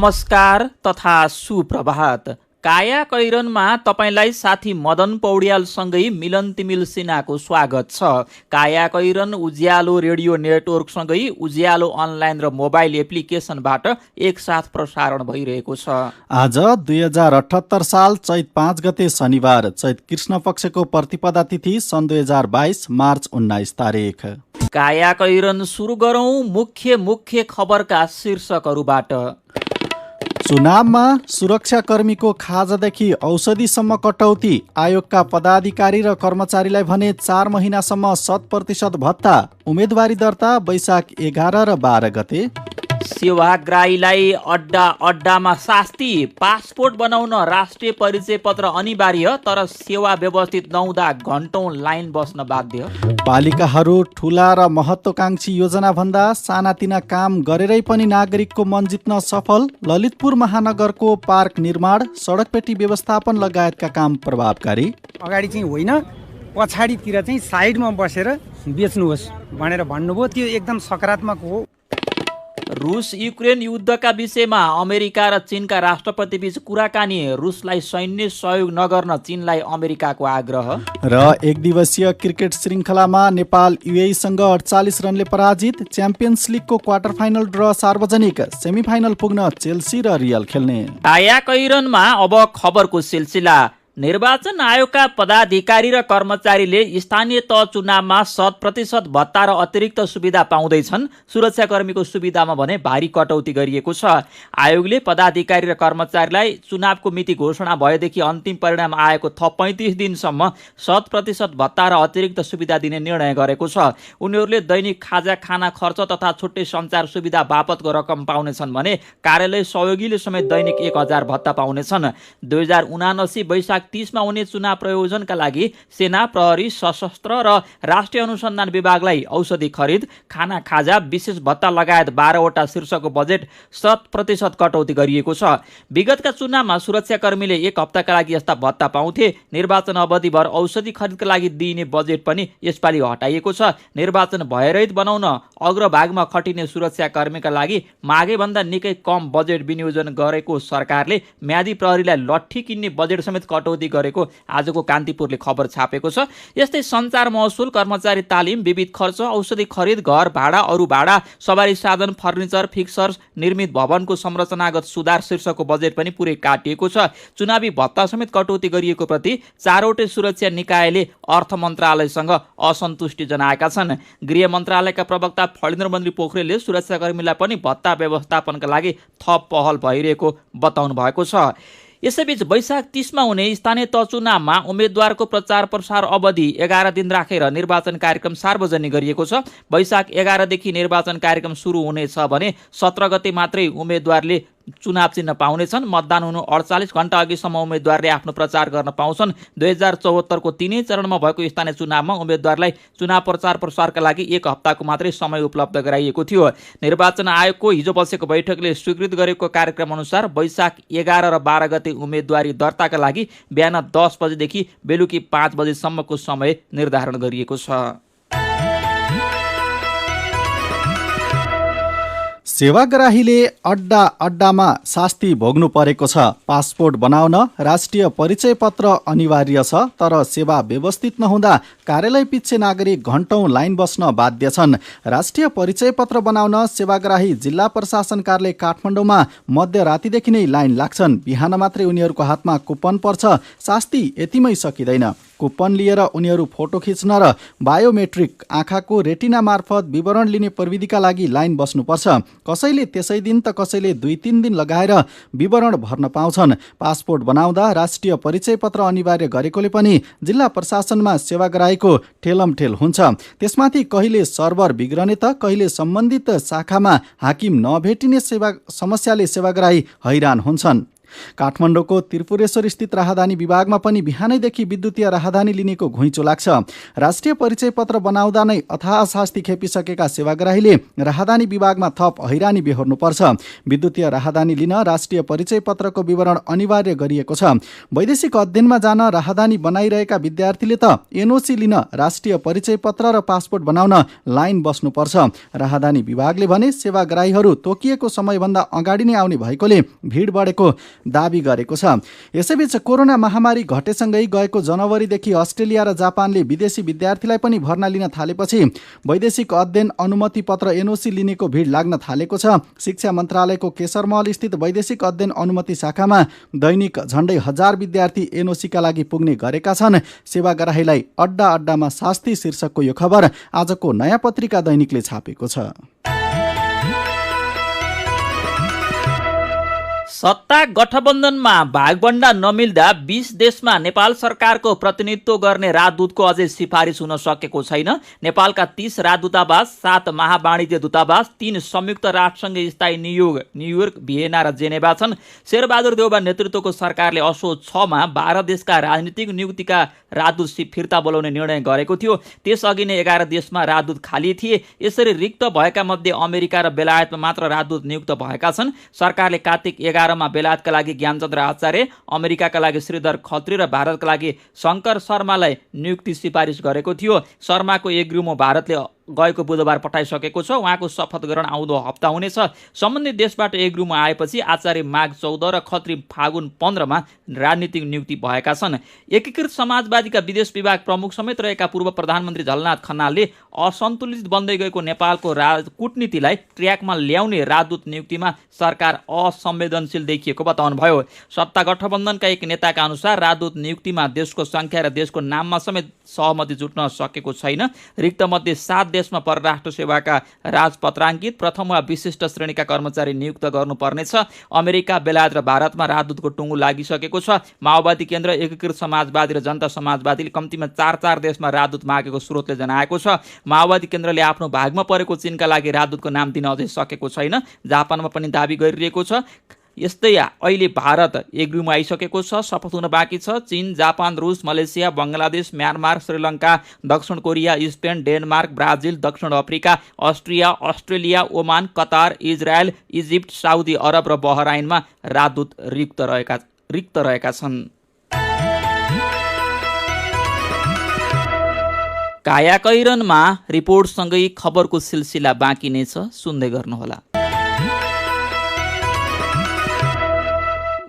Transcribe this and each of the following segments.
नमस्कार तथा सुप्रभात। काया कैरनमा तपाईलाई साथी मदन पौड्यालसँगै मिलन तिमिल सिन्हाको स्वागत छ। काया कैरन उज्यालो रेडियो नेटवर्कसँगै उज्यालो अनलाइन र मोबाइल एप्लिकेसनबाट एकसाथ प्रसारण भइरहेको छ। आज 2078 साल चैत 5 गते शनिबार, चैत कृष्ण पक्षको प्रतिपदा तिथि सन् 2022 मार्च 19 तारिक। काया कैरन सुरु गरौँ मुख्य खबरका शीर्षकहरूबाट। चुनावमा सुरक्षाकर्मीको खाजादेखि औषधिसम्म कटौती, आयोगका पदाधिकारी र कर्मचारीलाई भने 4 महिनासम्म 100% भत्ता। उम्मेदवारी दर्ता वैशाख 11 र 12 गते। सेवाग्राहीलाई अड्डामा शास्ति, पासपोर्ट बनाउन राष्ट्रिय परिचय पत्र अनिवार्य, तर सेवा व्यवस्थित नहुँदा घण्टौं लाइन बस्न बाध्य। पालिकाहरू ठुला र महत्त्वकांक्षी योजना भन्दा सानातिना काम गरेरै पनि नागरिकको मन जित्न सफल। ललितपुर महानगरको पार्क निर्माण, सडकपेटी व्यवस्थापन लगायतका काम प्रभावकारी। अगाडि चाहिँ होइन, पछाडितिर चाहिँ साइडमा बसेर बेच्नुहोस् भनेर भन्नुभयो, त्यो एकदम सकारात्मक हो। रुस युक्रेन युद्धका विषयमा अमेरिका र चीनका राष्ट्रपतिबीच कुराकानी, रुसलाई सैन्य सहयोग नगर्न चीनलाई अमेरिकाको आग्रह। र एक दिवसीय क्रिकेट श्रृङ्खलामा नेपाल युएईसँग 48 रनले पराजित। च्याम्पियन्स लिगको क्वार्टर फाइनल ड्र सार्वजनिक, सेमिफाइनल पुग्न चेल्सी र रियल खेल्ने। काया कैरनमा अब खबरको सिलसिला। निर्वाचन आयोगका पदाधिकारी र कर्मचारीले स्थानीय तह चुनावमा 100% भत्ता र अतिरिक्त सुविधा पाउँदैछन्। सुरक्षाकर्मीको सुविधामा भने भारी कटौती गरिएको छ। आयोगले पदाधिकारी र कर्मचारीलाई चुनावको मिति घोषणा भएदेखि अन्तिम परिणाम आएको थप 35 दिनसम्म 100% भत्ता र अतिरिक्त सुविधा दिने निर्णय गरेको छ। उनीहरूले दैनिक खाजा, खाना खर्च तथा छुट्टै सञ्चार सुविधा बापतको रकम पाउनेछन् भने कार्यालय सहयोगीले समेत दैनिक 1000 भत्ता पाउनेछन्। 2079 वैशाख 30 मा हुने चुनाव प्रयोजनका लागि सेना, प्रहरी, सशस्त्र र राष्ट्रिय अनुसन्धान विभागलाई औषधि खरिद, खाना, खाजा, विशेष भत्ता लगायत 12 वटा शीर्षकको बजेट 100% कटौती गरिएको छ। विगतका चुनावमा सुरक्षाकर्मीले 1 हप्ताका लागि यस्ता भत्ता पाउँथे। निर्वाचन अवधिभर औषधि खरिदका लागि दिइने बजेट पनि यसपालि हटाइएको छ। निर्वाचन भयरहित बनाउन अग्रभागमा खटिने सुरक्षाकर्मीका लागि मागेभन्दा निकै कम बजेट विनियोजन गरेको सरकारले म्यादी प्रहरीलाई लट्ठी किन्ने बजेट समेत कटौती गरेको आजको कान्तिपुरले खबर छापेको छ। यस्तै सञ्चार महसुल, कर्मचारी तालिम, विविध खर्च, औषधि खरिद, घर भाडा, अरू भाडा, सवारी साधन, फर्निचर, फिक्सर्स, निर्मित भवनको संरचनागत सुधार शीर्षकको बजेट पनि पुरै काटिएको छ। चुनावी भत्ता समेत कटौती गरिएको प्रति 4 वटै सुरक्षा निकायले अर्थ मन्त्रालयसँग असन्तुष्टि जनाएका छन्। गृह मन्त्रालयका प्रवक्ता फणीन्द्र मन्त्री पोखरेलले सुरक्षाकर्मीलाई पनि भत्ता व्यवस्थापनका लागि थप पहल भइरहेको बताउनु भएको छ। यसैबीच वैशाख 30 मा हुने स्थानीय तह चुनावमा उम्मेद्वारको प्रचार प्रसार अवधि 11 दिन राखेर निर्वाचन कार्यक्रम सार्वजनिक गरिएको छ। वैशाख 11 देखि निर्वाचन कार्यक्रम सुरु हुनेछ भने 17 गते मात्रै उम्मेद्वारले चुनाव चिन्ह पाउनेछन्। मतदान हुनु 48 घण्टा अघिसम्म उम्मेद्वारले आफ्नो प्रचार गर्न पाउँछन्। 2074 को 3 चरणमा भएको स्थानीय चुनावमा उम्मेद्वारलाई चुनाव प्रचार प्रसारका लागि 1 हप्ताको मात्रै समय उपलब्ध गराइएको थियो। निर्वाचन आयोगको हिजो बसेको बैठकले स्वीकृत गरेको कार्यक्रम अनुसार वैशाख 11 र 12 गते उम्मेदवारी दर्ताका लागि बिहान 10 बजेदेखि बेलुकी 5 बजेसम्मको समय निर्धारण गरिएको छ। सेवाग्राहीले अड्डामा शास्ति भोग्नु परेको छ। पासपोर्ट बनाउन राष्ट्रिय परिचय पत्र अनिवार्य छ, तर सेवा व्यवस्थित नहुँदा कार्यालय पिच्छे नागरिक घण्टौं लाइन बस्न बाध्य छन्। राष्ट्रिय परिचय पत्र बनाउन सेवाग्राही जिल्ला प्रशासन कार्यालय काठमाडौँमा मध्यरातिदेखि नै लाइन लाग्छन्। बिहान मात्रै उनीहरूको हातमा कुपन पर्छ। शास्ति यतिमै सकिँदैन। कुपन लिएर उनीहरू फोटो खिच्न र बायोमेट्रिक आँखाको रेटिना मार्फत विवरण लिने प्रविधिका लागि लाइन बस्नुपर्छ। कसैले त्यसै दिन त कसैले 2-3 दिन लगाएर विवरण भर्न पाउँछन्। पासपोर्ट बनाउँदा राष्ट्रिय परिचय पत्र अनिवार्य गरेकोले पनि जिल्ला प्रशासनमा सेवाग्राहीको ठेलमठेल हुन्छ। त्यसमाथि कहिले सर्भर बिग्रने त कहिले सम्बन्धित शाखामा हाकिम नभेटिने समस्याले सेवाग्राही हैरान हुन्छन्। काठमाडौँको त्रिपुरेश्वर स्थित राहदानी विभागमा पनि बिहानैदेखि विद्युतीय राहदानी लिनेको घुइँचो लाग्छ। राष्ट्रिय परिचय पत्र बनाउँदा नै अथाह शास्ति खेपिसकेका सेवाग्राहीले राहदानी विभागमा थप हैरानी बेहोर्नुपर्छ। विद्युतीय राहदानी लिन राष्ट्रिय परिचय पत्रको विवरण अनिवार्य गरिएको छ। वैदेशिक अध्ययनमा जान राहदानी बनाइरहेका विद्यार्थीले त एनओसी लिन राष्ट्रिय परिचय पत्र र पासपोर्ट बनाउन लाइन बस्नुपर्छ। राहदानी विभागले भने सेवाग्राहीहरू तोकिएको समयभन्दा अगाडि नै आउने भएकोले भिड बढेको दाबी गरेको छ। यसैबीच कोरोना महामारी घटेसँगै गएको जनवरीदेखि अस्ट्रेलिया र जापानले विदेशी विद्यार्थीलाई पनि भर्ना लिन थालेपछि वैदेशिक अध्ययन अनुमति पत्र एनओसी लिनेको भिड लाग्न थालेको छ। शिक्षा मन्त्रालयको केशरमहल स्थित वैदेशिक अध्ययन अनुमति शाखामा दैनिक झण्डै 1000 विद्यार्थी एनओसीका लागि पुग्ने गरेका छन्। सेवाग्राहीलाई अड्डा अड्डामा शास्ति शीर्षकको यो खबर आजको नयाँ पत्रिका दैनिकले छापेको छ। सत्ता गठबन्धनमा भागबण्डा नमिल्दा 20 देशमा नेपाल सरकारको प्रतिनिधित्व गर्ने राजदूतको अझै सिफारिस हुन सकेको छैन। नेपालका 30 राजदूतावास, 7 महावाणिज्य दूतावास, 3 संयुक्त राष्ट्रसङ्घ स्थायी नियोग न्युयोर्क, भियेना र जेनेभा छन्। शेरबहादुर देउवा नेतृत्वको सरकारले असोज 6 मा 12 देशका राजनीतिक नियुक्तिका राजदूत फिर्ता बोलाउने निर्णय गरेको थियो। त्यसअघि नै 11 देशमा राजदूत खाली थिए। यसरी रिक्त भएका मध्ये अमेरिका र बेलायतमा मात्र राजदूत नियुक्त भएका छन्। सरकारले कार्तिक 11 मा बेलायतका लागि ज्ञानचन्द्र आचार्य, अमेरिकाका लागि श्रीधर खत्री र भारतका लागि शङ्कर शर्मालाई नियुक्ति सिफारिस गरेको थियो। शर्माको एग्रिमो भारतले गएको बुधबार पठाइसकेको छ। उहाँको शपथ ग्रहण आउँदो हप्ता हुनेछ। सम्बन्धित देशबाट एग्रिमो आएपछि आचार्य माघ 14 र खत्री फागुन 15 मा राजनीतिक नियुक्ति भएका छन्। एकीकृत समाजवादीका विदेश विभाग प्रमुख समेत रहेका पूर्व प्रधानमन्त्री झलनाथ खनालले असन्तुलित बन्दै गएको नेपालको कूटनीतिलाई ट्र्याकमा ल्याउने राजदूत नियुक्तिमा सरकार असंवेदनशील देखिएको बताउनुभयो। सत्ता गठबन्धनका एक नेताका अनुसार राजदूत नियुक्तिमा देशको सङ्ख्या र देशको नाममा समेत सहमति जुट्न सकेको छैन। रिक्त मध्ये 7 देशमा परराष्ट्र सेवाका राजपत्राङ्कित प्रथम वा विशिष्ट श्रेणीका कर्मचारी नियुक्त गर्नुपर्नेछ। अमेरिका, बेलायत र भारतमा राजदूतको टुङ्गो लागिसकेको छ। माओवादी केन्द्र, एकीकृत समाजवादी र जनता समाजवादीले कम्तीमा 4 देशमा राजदूत मागेको स्रोतले जनाएको छ। माओवादी केन्द्रले आफ्नो भागमा परेको चीनका लागि राजदूतको नाम दिन अझै सकेको छैन। जापानमा पनि दाबी गरिरहेको छ। यस्तै अहिले भारत एग्रिमो आइसकेको छ, शपथ हुन बाँकी छ। चीन, जापान, रुस, मलेसिया, बङ्गलादेश, म्यानमार, श्रीलङ्का, दक्षिण कोरिया, स्पेन, डेनमार्क, ब्राजिल, दक्षिण Africa, Austria, Australia, Oman, Qatar, Israel, Egypt, Saudi Arab र बहराइनमा राजदूत रिक्त रहेका छन्। कायाकैरनमा रिपोर्टसँगै खबरको सिलसिला बाँकी नै छ, सुन्दै गर्नुहोला।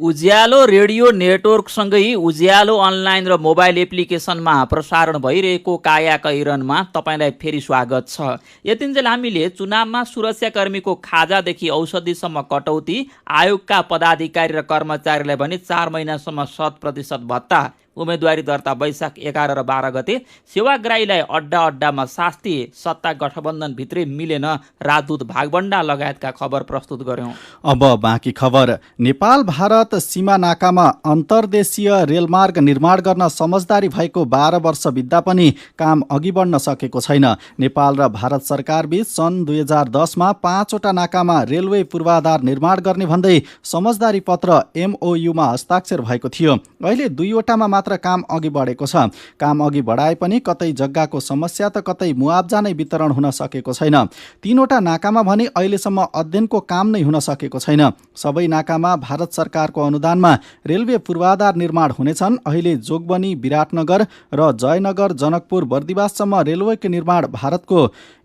उज्यालो रेडियो नेटवर्कसँगै उज्यालो अनलाइन र मोबाइल एप्लिकेसनमा प्रसारण भइरहेको कायाकैरनमा तपाईँलाई फेरि स्वागत छ। यतिन्जेल हामीले चुनावमा सुरक्षाकर्मीको खाजादेखि औषधिसम्म कटौती, आयोगका पदाधिकारी र कर्मचारीलाई भने 4 महिनासम्म 100% भत्ता, उम्मेदवारी दर्ता वैशाख 11 र 12 गते, सेवाग्राहीलाई अड्डा अड्डामा शास्ति, सत्ता गठबन्धन भित्रै मिलेन राजदूत भागबण्डा लगायतका खबर प्रस्तुत गर्यौं। अब बाँकी खबर। नेपाल भारत सीमा नाकामा अन्तर्देशीय रेलमार्ग निर्माण गर्न समझदारी भएको 12 वर्ष बित्दा पनि काम अघि बढ्न सकेको छैन। नेपाल र भारत सरकार बीच सन् 2010 मा 5 वटा नाकामा रेलवे पूर्वाधार निर्माण गर्ने भन्दै समझदारी पत्र MOU मा हस्ताक्षर भएको थियो। अहिले 2 वटामा मात्र काम अघि बढेको छ। काम अघि बढाए पनि कतै जग्गाको समस्या त कतै मुआब्जा नै वितरण हुन सकेको छैन। 3 वटा नाकामा भने अहिलेसम्म अध्ययनको काम नै हुन सकेको छैन। सबै नाकामा भारत सरकारको अनुदानमा रेलवे पूर्वाधार निर्माण हुनेछन्। अहिले जोगबनी, विराटनगर र जयनगर, जनकपुर, बर्दिवाससम्म रेलवेको निर्माण भारतको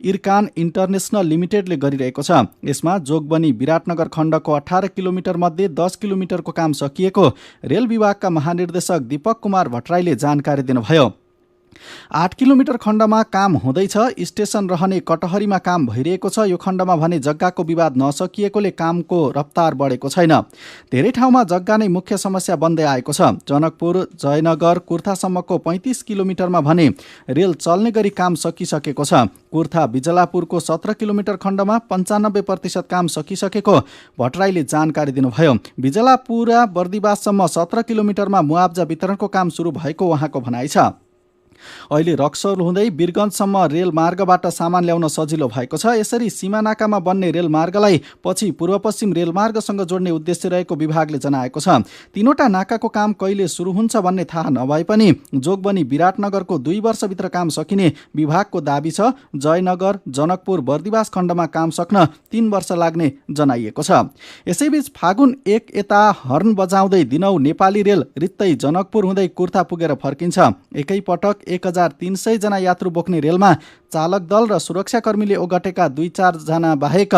इर्कान इन्टरनेसनल लिमिटेडले गरिरहेको छ। यसमा जोगबनी विराटनगर खण्डको 18 किलोमिटर मध्ये 10 किलोमिटरको काम सकिएको रेल विभागका महानिर्देशक दीपक कुमार भट्टराईले जानकारी दिनुभयो। 8 किलोमिटर खण्डमा काम हुँदैछ। स्टेसन रहने कटहरीमा काम भइरहेको छ। यो खण्डमा भने जग्गाको विवाद नसकिएकोले कामको रफ्तार बढेको छैन। धेरै ठाउँमा जग्गा नै मुख्य समस्या बन्दै आएको छ। जनकपुर, जयनगर, कुर्थासम्मको 35 किलोमिटरमा भने रेल चल्ने गरी काम सकिसकेको छ। कुर्था बिजलापुरको 17 किलोमिटर खण्डमा 95% काम सकिसकेको भट्टराईले जानकारी दिनुभयो। बिजलापुर बर्दिवाससम्म 17 किलोमिटरमा मुआब्जा वितरणको काम सुरु भएको उहाँको भनाइ छ। अहिले रक्सौल हुँदै वीरगञ्जसम्म रेलमार्गबाट सामान ल्याउन सजिलो भएको छ। यसरी सीमानाकामा बन्ने रेलमार्गलाई पछि पूर्व पश्चिम रेलमार्गसँग जोड्ने उद्देश्य रहेको विभागले जनाएको छ। 3वटा नाकाको काम कहिले सुरु हुन्छ भन्ने थाहा नभए पनि जोगबनी विराटनगरको 2 वर्षभित्र काम सकिने विभागको दाबी छ। जयनगर, जनकपुर, बर्दिवास खण्डमा काम सक्न 3 वर्ष लाग्ने जनाइएको छ। यसैबीच फागुन 1 यता हर्न बजाउँदै दिनौ नेपाली रेल रित्तै जनकपुर हुँदै कुर्था पुगेर फर्किन्छ। एकैपटक 1300 जना यात्रु बोक्ने रेलमा चालक दल र सुरक्षाकर्मीले ओगटेका 2-4 जना बाहेक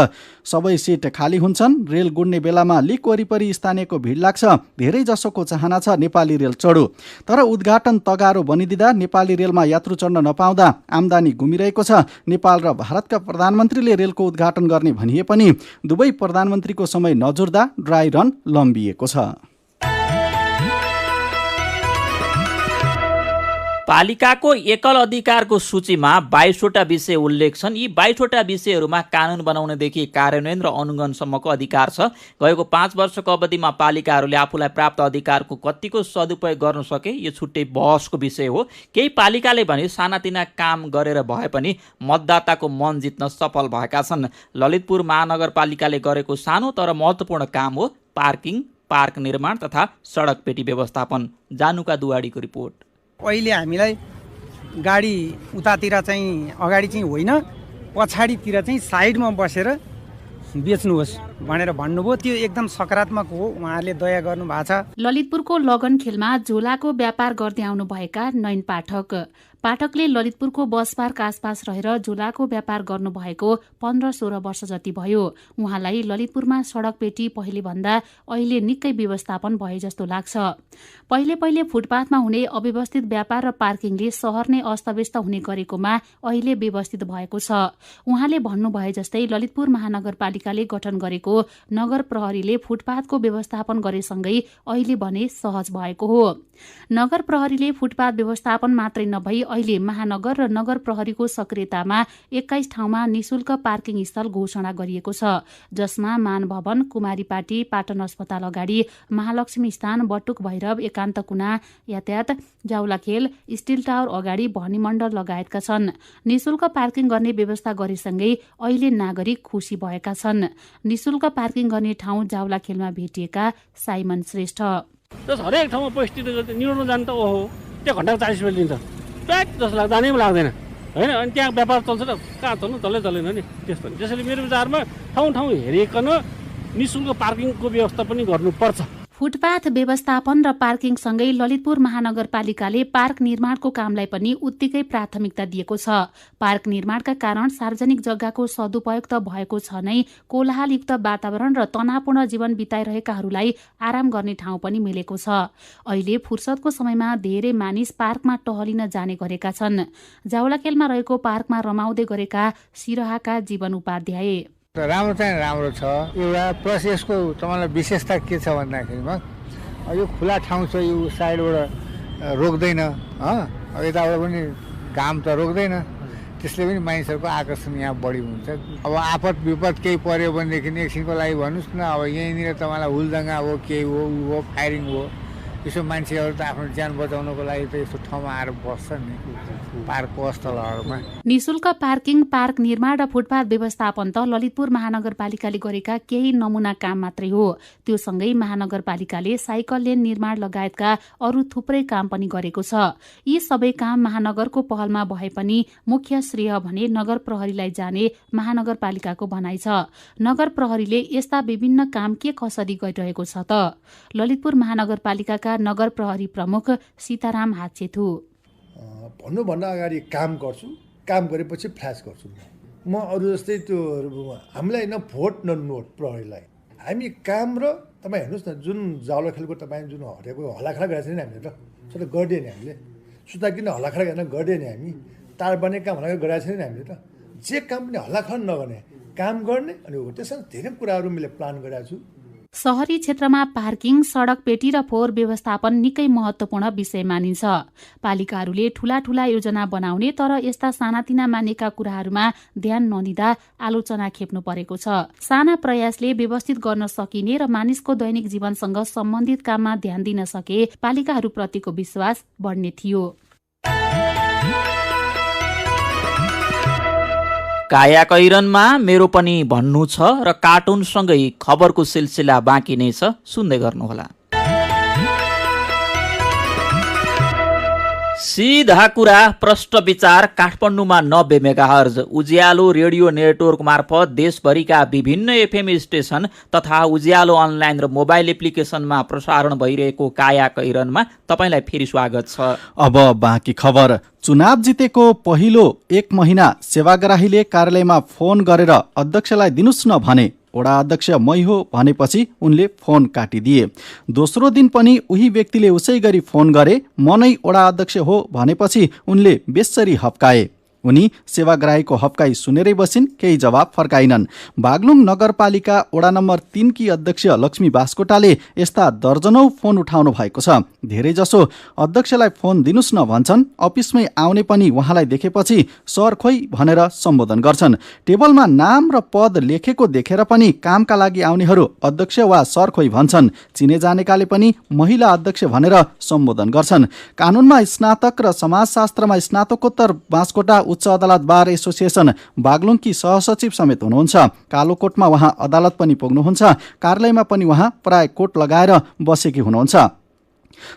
सबै सिट खाली हुन्छन्। रेल गुड्ने बेलामा लिक वरिपरि स्थानीयको भिड लाग्छ। धेरै जसोको चाहना छ नेपाली रेल चढु, तर उद्घाटन तगारो बनिदिँदा नेपाली रेलमा यात्रु चढ्न नपाउँदा आम्दानी गुमिरहेको छ। नेपाल र भारतका प्रधानमन्त्रीले रेलको उद्घाटन गर्ने भनिए पनि दुवै प्रधानमन्त्रीको समय नजुर्दा ड्राई रन लम्बिएको छ। पालिकाको एकल अधिकारको सूचीमा 22वटा विषय उल्लेख छन्। यी 22वटा विषयहरूमा कानुन बनाउनेदेखि कार्यान्वयन र अनुगमनसम्मको अधिकार छ। गएको 5 वर्षको अवधिमा पालिकाहरूले आफूलाई प्राप्त अधिकारको कतिको सदुपयोग गर्न सके यो छुट्टै बहसको विषय हो। केही पालिकाले भने सानातिना काम गरेर भए पनि मतदाताको मन जित्न सफल भएका छन्। ललितपुर महानगरपालिकाले गरेको सानो तर महत्त्वपूर्ण काम हो पार्किङ, पार्क निर्माण तथा सडक पेटी व्यवस्थापन। जानुका दुवाडीको रिपोर्ट। अहिले हामीलाई गाडी उतातिर चाहिँ अगाडि चाहिँ होइन पछाडितिर चाहिँ साइडमा बसेर बेच्नुहोस् भनेर भन्नुभयो। त्यो एकदम सकारात्मक हो, उहाँहरूले दया गर्नु भएको छ। ललितपुरको लगन खेलमा झोलाको व्यापार गर्दै आउनुभएका नयन पाठकले ललितपुरको बस पार्क आसपास रहेर झोलाको व्यापार गर्नुभएको 15-16 वर्ष जति भयो। उहाँलाई ललितपुरमा सडक पेटी पहिले भन्दा अहिले निकै व्यवस्थापन भए जस्तो लाग्छ। पहिले फुटपाथमा हुने अव्यवस्थित व्यापार र पार्किङले सहर नै अस्तव्यस्त हुने गरेकोमा अहिले व्यवस्थित भएको छ। उहाँले भन्नुभए जस्तै ललितपुर महानगरपालिकाले गठन गरेको नगर प्रहरीले फुटपाथको व्यवस्थापन गरेसँगै अहिले भने सहज भएको हो। नगर प्रहरीले फुटपाथ व्यवस्थापन मात्रै नभई अहिले महानगर र नगर प्रहरीको सक्रियतामा 21 ठाउँमा निशुल्क पार्किङ स्थल घोषणा गरिएको छ, जसमा मान भवन, कुमारीपाटी, पाटन अस्पताल अगाडि, महालक्ष्मी स्थान, बटुक भैरव, एकान्त कुना यातायात, जाउलाखेल, स्टिल टावर अगाडि, भनिमण्डल लगायतका छन्। निशुल्क पार्किङ गर्ने व्यवस्था गरेसँगै अहिले नागरिक खुसी भएका छन्। निशुल्क पार्किङ गर्ने ठाउँ जाउलाखेलमा भेटिएका साइमन श्रेष्ठ। हरेक ठाउँमा पोस्टिङ निहुर्नु जानु त ओहो त्यो घन्टाको 40 रुपियाँ लिन्छ प्याक जस्तो लाग्दा जानै लाग्दैन होइन। अनि त्यहाँ व्यापार चल्छ त कहाँ चल्नु चलेन नि त्यस्तो। त्यसैले मेरो विचारमा ठाउँ हेरिकन निशुल्क पार्किङको व्यवस्था पनि गर्नुपर्छ। फुटपाथ व्यवस्थापन र पार्किङसँगै ललितपुर महानगरपालिकाले पार्क निर्माणको कामलाई पनि उत्तिकै प्राथमिकता दिएको छ। पार्क निर्माणका कारण सार्वजनिक जग्गाको सदुपयोग त भएको छ नै, कोलाहलयुक्त वातावरण र तनावपूर्ण जीवन बिताइरहेकाहरूलाई आराम गर्ने ठाउँ पनि मिलेको छ। अहिले फुर्सदको समयमा धेरै मानिस पार्कमा टहलिन जाने गरेका छन्। जाउलाखेलमा रहेको पार्कमा रमाउँदै गरेका सिरहाका जीवन उपाध्याय। राम्रो चाहिँ राम्रो छ एउटा, प्लस यसको तपाईँलाई विशेषता के छ भन्दाखेरिमा यो खुला ठाउँ छ, यो साइडबाट रोक्दैन, अब यताबाट पनि घाम त रोक्दैन, त्यसले पनि मानिसहरूको आकर्षण यहाँ बढी हुन्छ। अब आपत विपद केही पर्यो भनेदेखि एकछिनको लागि भन्नुहोस् न, अब यहीँनिर तपाईँलाई हुलदङ्गा हो, केही हो, ऊ हो, फायरिङ हो, यसो मान्छेहरू त आफ्नो ज्यान बचाउनको लागि त यस्तो ठाउँमा आएर बस्छ नि पार्कको स्थलहरूमा। निशुल्क पार्किङ, पार्क निर्माण र फुटपाथ व्यवस्थापन त ललितपुर महानगरपालिकाले गरेका केही नमुना काम मात्रै हो। त्यो सँगै महानगरपालिकाले साइकल लेन निर्माण लगायतका अरू थुप्रै काम पनि गरेको छ। यी सबै काम महानगरको पहलमा भए पनि मुख्य श्रेय भने नगर प्रहरीलाई जाने महानगरपालिकाको भनाइ छ। नगर प्रहरीले यस्ता विभिन्न काम के कसरी गरिरहेको छ त? ललितपुर महानगरपालिकाका नगर प्रहरी प्रमुख सीताराम हाच्छेथु। भन्नुभन्दा अगाडि काम गर्छु, काम गरेपछि फ्ल्यास गर्छु। म अरू जस्तै त्यो हामीलाई न भोट न नोट प्रहरीलाई, हामी काम र तपाईँ हेर्नुहोस् न जुन जाउलाखेलको तपाईँ जुन हटेको हल्लाखडा गरेको छ नि हामीले त त्यो त गरिदियो नि हामीले, सुता किन हल्लाखडा गरेर गरिदियो नि हामी, तार बन्ने काम हल्ला गरेको छैन नि हामीले त। जे काम पनि हल्लाखडा नगर्ने काम गर्ने अनि हो। त्यसमा धेरै कुराहरू मैले प्लान गरेको छु। शहरी क्षेत्रमा पार्किङ, सडक पेटी र फोहोर व्यवस्थापन निकै महत्त्वपूर्ण विषय मानिन्छ। पालिकाहरूले ठूला योजना बनाउने तर यस्ता सानातिना मानेका कुराहरूमा ध्यान नदिँदा आलोचना खेप्नु परेको छ। साना प्रयासले व्यवस्थित गर्न सकिने र मानिसको दैनिक जीवनसँग सम्बन्धित काममा ध्यान दिन सके पालिकाहरूप्रतिको विश्वास बढ्ने थियो। कायाकैरनमा मेरो पनि भन्नु छ र कार्टुनसँगै खबरको सिलसिला बाँकी नै छ, सुन्दै गर्नुहोला। सीधा कुरा प्रष्ट विचार काठमाडौँमा 90 मेगाहर्ज उज्यालो रेडियो नेटवर्क मार्फत देशभरिका विभिन्न एफएम स्टेशन तथा उज्यालो अनलाइन र मोबाइल एप्लिकेसनमा प्रसारण भइरहेको कायाकैरनमा तपाईँलाई फेरि स्वागत छ। अब बाँकी खबर। चुनाव जितेको पहिलो 1 महिना सेवाग्राहीले कार्यालयमा फोन गरेर अध्यक्षलाई दिनुस् न भने वडा अध्यक्ष मै हो भनेपछि उनले फोन काटिदिए। दोस्रो दिन पनि उही व्यक्तिले उसै गरी फोन गरे, म नै वडा अध्यक्ष हो भनेपछि उनले बेसरी हप्काए। उनी सेवाग्राहीको हप्काई सुनेरै बसिन्, केही जवाब फर्काइनन्। बागलुङ नगरपालिका वडा नम्बर 3 की अध्यक्ष लक्ष्मी बास्कोटाले यस्ता दर्जनौं फोन उठाउनु भएको छ। धेरैजसो अध्यक्षलाई फोन दिनुस् न भन्छन्, अफिसमै आउने पनि उहाँलाई देखेपछि सर खोइ भनेर सम्बोधन गर्छन्। टेबलमा नाम र पद लेखेको देखेर पनि कामका लागि आउनेहरू अध्यक्ष वा सर खोइ भन्छन्। चिने जानेकाले पनि महिला अध्यक्ष भनेर सम्बोधन गर्छन्। कानुनमा स्नातक र समाजशास्त्रमा स्नातकोत्तर बास्कोटा उच्च अदालत बार एसोसिएसन बागलुङकी सहसचिव समेत हुनुहुन्छ। कालोकोटमा उहाँ अदालत पनि पुग्नुहुन्छ। कार्यालयमा पनि उहाँ प्राय कोट लगाएर बसेकी हुनुहुन्छ।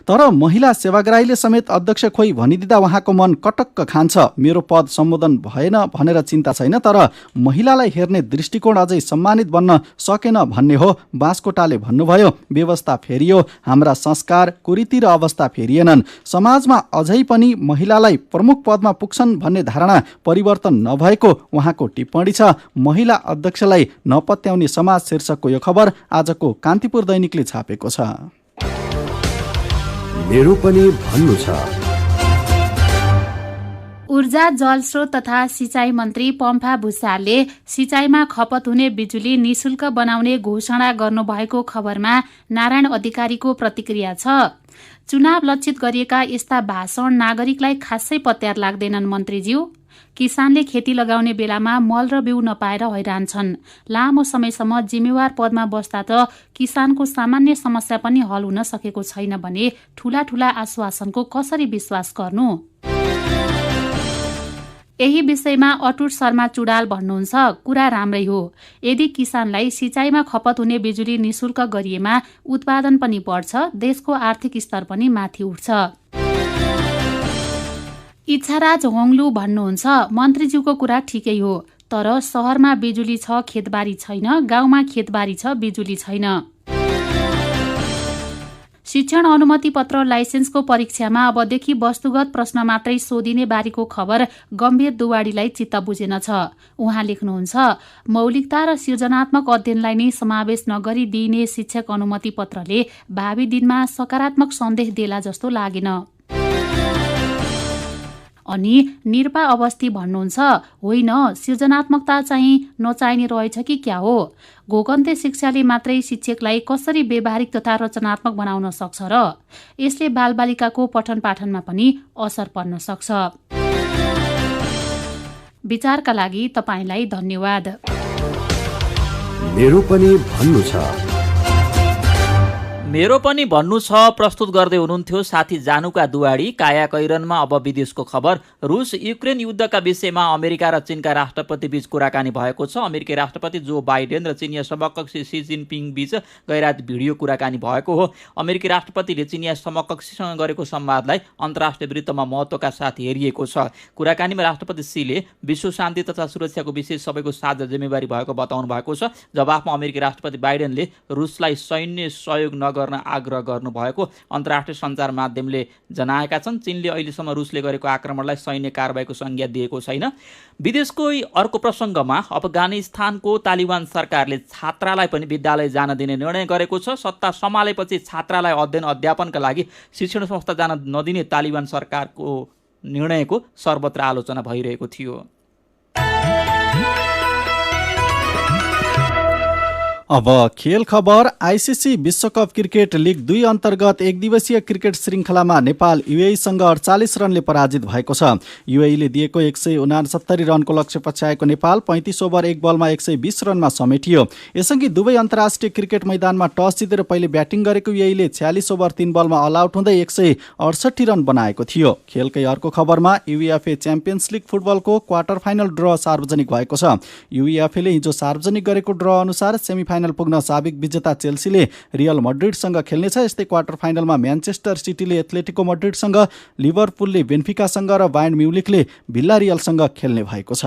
तर महिला सेवाग्राहीले समेत अध्यक्ष खोइ भनिदिँदा उहाँको मन कटक्क खान्छ। मेरो पद सम्बोधन भएन भनेर चिन्ता छैन, तर महिलालाई हेर्ने दृष्टिकोण अझै सम्मानित बन्न सकेन भन्ने हो बास्कोटाले भन्नुभयो। व्यवस्था फेरियो, हाम्रा संस्कार, कुरीति र अवस्था फेरिएनन्। समाजमा अझै पनि महिलालाई प्रमुख पदमा पुग्छन् भन्ने धारणा परिवर्तन नभएको उहाँको टिप्पणी छ। महिला अध्यक्षलाई नपत्याउने समाज शीर्षकको यो खबर आजको कान्तिपुर दैनिकले छापेको छ। मेरो पनि भन्नु छ। ऊर्जा जलस्रोत तथा सिंचाई मन्त्री पम्फा भुसालले सिंचाईमा खपत हुने बिजुली निशुल्क बनाउने घोषणा गर्नुभएको खबरमा नारायण अधिकारीको प्रतिक्रिया छ। चुनाव लक्षित गरिएका यस्ता भाषण नागरिकलाई खासै पत्यार लाग्दैनन्। मन्त्रीज्यू, किसानले खेती लगाउने बेलामा मल र बिउ नपाएर हैरान छन्। लामो समयसम्म जिम्मेवार पदमा बस्दा त किसानको सामान्य समस्या पनि हल हुन सकेको छैन भने ठूला ठूला आश्वासनको कसरी विश्वास गर्नु? यही विषयमा अटुट शर्मा चुडाल भन्नुहुन्छ, कुरा राम्रै हो। यदि किसानलाई सिंचाईमा खपत हुने बिजुली निशुल्क गरिएमा उत्पादन पनि बढ्छ, देशको आर्थिक स्तर पनि माथि उठ्छ। इच्छाराज होङलु भन्नुहुन्छ, मन्त्रीज्यूको कुरा ठिकै हो, तर सहरमा बिजुली छ खेतबारी छैन, गाउँमा खेतबारी छ बिजुली छैन। शिक्षण अनुमति पत्र लाइसेन्सको परीक्षामा अबदेखि वस्तुगत प्रश्न मात्रै सोधिने बारीको खबर गम्भीर दुवाडीलाई चित्त बुझेन छ। उहाँ लेख्नुहुन्छ, मौलिकता र सृजनात्मक अध्ययनलाई नै समावेश नगरी दिइने शिक्षक अनुमति पत्रले भावी दिनमा सकारात्मक सन्देश देला जस्तो लागेन। अनि निर्पा अवस्थी भन्नुहुन्छ, होइन, सृजनात्मकता चाहिँ नचाहिने रहेछ कि क्या हो? घोकन्ते शिक्षाले मात्रै शिक्षकलाई कसरी व्यावहारिक तथा रचनात्मक बनाउन सक्छ र? यसले बालबालिकाको पठन पाठनमा पनि असर पर्न सक्छ। विचारका लागि तपाईलाई धन्यवाद। मेरो पनि भन्नु छ। मेरो पनि भन्नु छ प्रस्तुत गर्दै हुनुहुन्थ्यो साथी जानुका दुवाडी। कायाकैरनमा अब विदेशको खबर। रुस युक्रेन युद्धका विषयमा अमेरिका र चीनका राष्ट्रपति बीच कुराकानी भएको छ। अमेरिकी राष्ट्रपति जो बाइडेन र चिनिया समकक्षी सी जिनपिङ बीच गैरात भिडियो कुराकानी भएको हो। अमेरिकी राष्ट्रपतिले चिनिया समकक्षीसँग गरेको संवादलाई अन्तर्राष्ट्रिय वृत्तमा महत्त्वका साथ हेरिएको छ। कुराकानीमा राष्ट्रपति सीले विश्व शान्ति तथा सुरक्षाको विषय सबैको साझा जिम्मेवारी भएको बताउनु भएको छ। जवाफमा अमेरिकी राष्ट्रपति बाइडेनले रुसलाई सैन्य सहयोग नगर्न आग्रह गर्नुभएको अन्तर्राष्ट्रिय सञ्चार माध्यमले जनाएका छन्। चीनले अहिलेसम्म रुसले गरेको आक्रमणलाई सैन्य कारबाहीको संज्ञा दिएको छैन। विदेशको अर्को प्रसङ्गमा अफगानिस्तानको तालिबान सरकारले छात्रालाई पनि विद्यालय जान दिने निर्णय गरेको छ। सत्ता सम्हालेपछि छात्रालाई अध्ययन अध्यापनका लागि शिक्षण संस्था जान नदिने तालिबान सरकारको निर्णयको सर्वत्र आलोचना भइरहेको थियो। अब खेल खबर। आइसिसी विश्वकप क्रिकेट लिग 2 अन्तर्गत एक दिवसीय क्रिकेट श्रृङ्खलामा नेपाल युएईसँग 48 रनले पराजित भएको छ। युएईले दिएको 169 रनको लक्ष्य पछ्याएको नेपाल 35 ओभर 1 बलमा 120 रनमा समेटियो। यसअघि दुवै अन्तर्राष्ट्रिय क्रिकेट मैदानमा टस जितेर पहिले ब्याटिङ गरेको युएईले 46 ओभर 3 बलमा अल आउट हुँदै 168 रन बनाएको थियो। खेलकै अर्को खबरमा युएफए च्याम्पियन्स लिग फुटबलको क्वार्टर फाइनल ड्र सार्वजनिक भएको छ। युएफएले हिजो सार्वजनिक गरेको ड्र अनुसार सेमिफाइनल पुग्न साबिक विजेता चेल्सीले रियल मड्रिडसँग खेल्नेछ। यस्तै क्वार्टर फाइनलमा म्यान्चेस्टर सिटीले एथलेटिको मड्रिडसँग, लिभरपुलले बेन्फिकासँग र बायर्न म्युनिखले भिल्लारियलसँग खेल्ने भएको छ।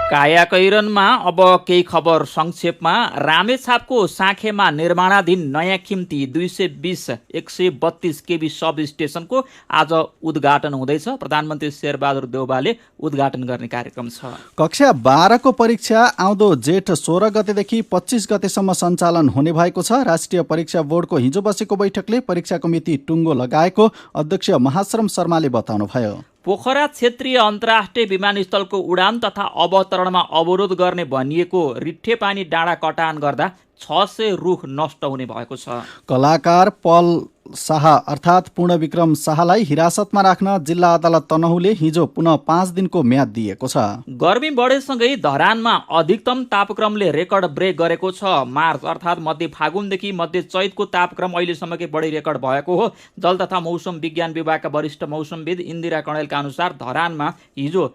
कायाकैरनमा अब केही खबर संक्षेपमा। रामेछापको साँखेमा निर्माणाधीन नयाँ खिम्ती 220/132 केबी सब स्टेसनको आज उद्घाटन हुँदैछ। प्रधानमन्त्री शेरबहादुर देउवाले उद्घाटन गर्ने कार्यक्रम छ। कक्षा 12 को परीक्षा आउँदो जेठ 16 गतेदेखि 25 गतेसम्म सञ्चालन हुने भएको छ। राष्ट्रिय परीक्षा बोर्डको हिजो बसेको बैठकले परीक्षाको मिति टुङ्गो लगाएको अध्यक्ष महाश्रम शर्माले बताउनुभयो। पोखरा क्षेत्रीय अन्तर्राष्ट्रिय विमानस्थलको उडान तथा अवतरणमा अवरोध गर्ने भनिएको रिठ्ठेपानी डाँडा कटान गर्दा 600 रुख नष्ट हुने भएको छ। कलाकार पल शाह अर्थात् पूर्णविक्रम शाहलाई हिरासतमा राख्न जिल्ला अदालत तनहुले हिजो पुनः 5 दिनको म्याद दिएको छ। गर्मी बढेसँगै धरानमा अधिकतम तापक्रमले रेकर्ड ब्रेक गरेको छ। मार्च अर्थात् मध्य फागुनदेखि मध्य चैतको तापक्रम अहिलेसम्मकै बढी रेकर्ड भएको हो। जल तथा मौसम विज्ञान विभागका वरिष्ठ मौसमविद इन्दिरा कणेलका अनुसार धरानमा हिजो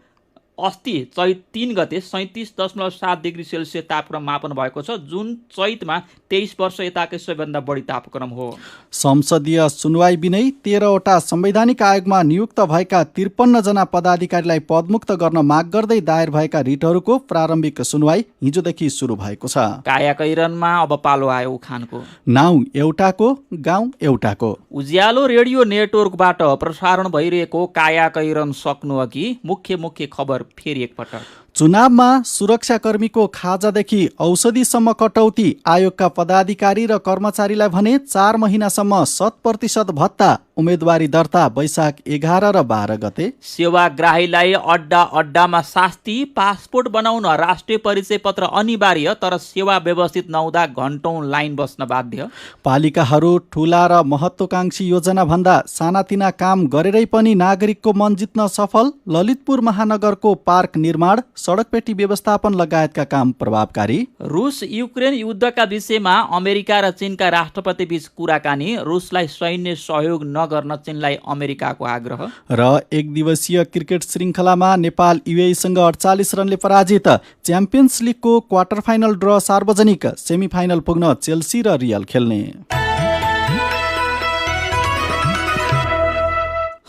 अस्ति चैत 3 गते 37.7 डिग्री सेल्सियस तापक्रम मापन भएको छ, जुन चैतमा 23 वर्ष यताकै सबैभन्दा बढी तापक्रम हो। संसदीय सुनवाई बिनै 13वटा संवैधानिक आयोगमा नियुक्त भएका 53 जना पदाधिकारीलाई पदमुक्त गर्न माग गर्दै दायर भएका रिटहरूको प्रारम्भिक सुनवाई हिजोदेखि सुरु भएको छ। कायाकैरनमा अब पालो आयो उखानको। नाउँ एउटाको, गाउँ एउटाको। उज्यालो रेडियो नेटवर्कबाट प्रसारण भइरहेको कायाकैरन सक्नुअघि मुख्य खबर फेरि एकपटक। चुनावमा सुरक्षाकर्मीको खाजादेखि औषधिसम्म कटौती। आयोगका पदाधिकारी र कर्मचारीलाई भने 4 महिनासम्म 100% भत्ता। उम्मेदवारी दर्ता वैशाख 11 र 12 गते। सेवाग्राहीलाई अड्डामा शास्ति। पासपोर्ट बनाउन राष्ट्रिय परिचय पत्र अनिवार्य, तर सेवा व्यवस्थित नहुँदा घण्टौं लाइन बस्न बाध्य। पालिकाहरू ठूला र महत्वाकांक्षी योजना भन्दा सानातिना काम गरेरै पनि नागरिकको मन जित्न सफल। ललितपुर महानगरको पार्क निर्माण, सडकपेटी व्यवस्थापन लगायतका काम प्रभावकारी। रुस युक्रेन युद्धका विषयमा अमेरिका र चीनका राष्ट्रपति बीच कुराकानी। रुसलाई सैन्य सहयोग नगर्न चीनलाई अमेरिकाको आग्रह। र एक दिवसीय क्रिकेट श्रृङ्खलामा नेपाल युएईसँग 48 रनले पराजित। च्याम्पियन्स लिगको क्वार्टर फाइनल ड्र सार्वजनिक। सेमिफाइनल पुग्न चेल्सी र रियल खेल्ने।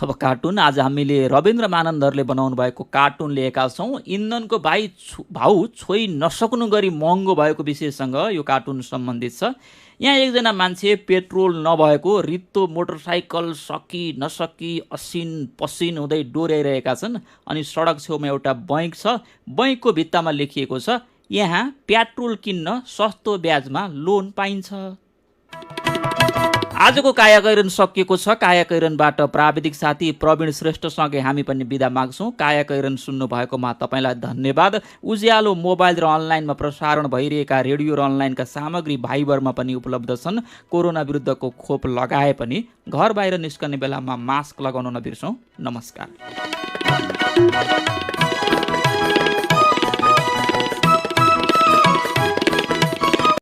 अब कार्टुन। आज हामीले रविन्द्र मानन्दरले बनाउनु भएको कार्टुन लिएका छौँ। इन्धनको भाउ छोइ नसक्नु गरी महँगो भएको विषयसँग यो कार्टुन सम्बन्धित छ। यहाँ एकजना मान्छे पेट्रोल नभएको रित्तो मोटरसाइकल सकि नसकी असिन पसिन हुँदै डोर्याइरहेका छन्। अनि सडक छेउमा एउटा बैङ्क छ। बैङ्कको भित्तामा लेखिएको छ, यहाँ पेट्रोल किन्न सस्तो ब्याजमा लोन पाइन्छ। आजको कायाकैरन सकिएको छ। कायाकैरनबाट प्राविधिक साथी प्रवीण श्रेष्ठसँगै हामी पनि बिदा माग्छौँ। कायाकैरन सुन्नु भएकोमा तपाईँलाई धन्यवाद। उज्यालो मोबाइल र अनलाइनमा प्रसारण भइरहेका रेडियो र अनलाइनका सामग्री भाइबरमा पनि उपलब्ध छन्। कोरोना विरुद्धको खोप लगाए पनि घर बाहिर निस्कने बेलामा मास्क लगाउन नबिर्सौँ। नमस्कार।